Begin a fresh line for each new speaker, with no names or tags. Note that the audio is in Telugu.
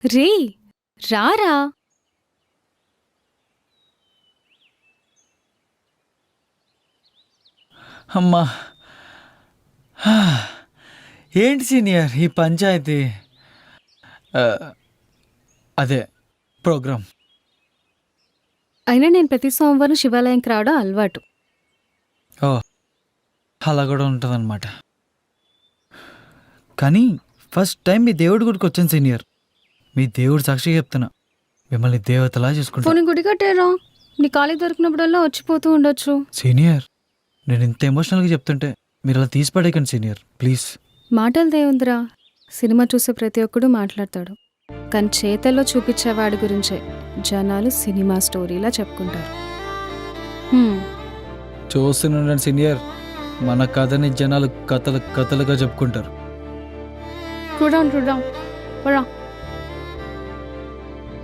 రే రారా.
అమ్మా ఏంటి సీనియర్ ఈ పంచాయతీ? ఆ, అదే ప్రోగ్రామ్.
అయినా నేను ప్రతి సోమవారం శివాలయంకి రావడం అలవాటు.
ఓ అలా కూడా ఉంటుందన్నమాట. కానీ ఫస్ట్ టైం మీ దేవుడి గుడికి వచ్చాను సీనియర్. మీ దేవుడు సాక్షిగా చెప్తున్నా, మిమ్మల్ని దేవతలా చేసుకుంటా.
పోనీ గుడి కట్టేరా, నీ ఖాళీ దొరికినప్పుడల్లా వచ్చిపోతూ ఉండొచ్చు.
సీనియర్ నేను ఇంత ఎమోషనల్గా చెప్తుంటే మీరు అలా తీసి పడేయకండి సీనియర్ ప్లీజ్.
మాటలు దేవుందిరా, సినిమా చూసే ప్రతి ఒక్కడు మాట్లాడతాడు, కానీ చేతల్లో చూపించేవాడి గురించే జనాలు సినిమా స్టోరీలా చెప్పుకుంటారు.
చూస్తుండండి సీనియర్, మన కథని జనాలు కథలుగా చెప్పుకుంటారు.
చూద్దాం చూద్దాం, పరా.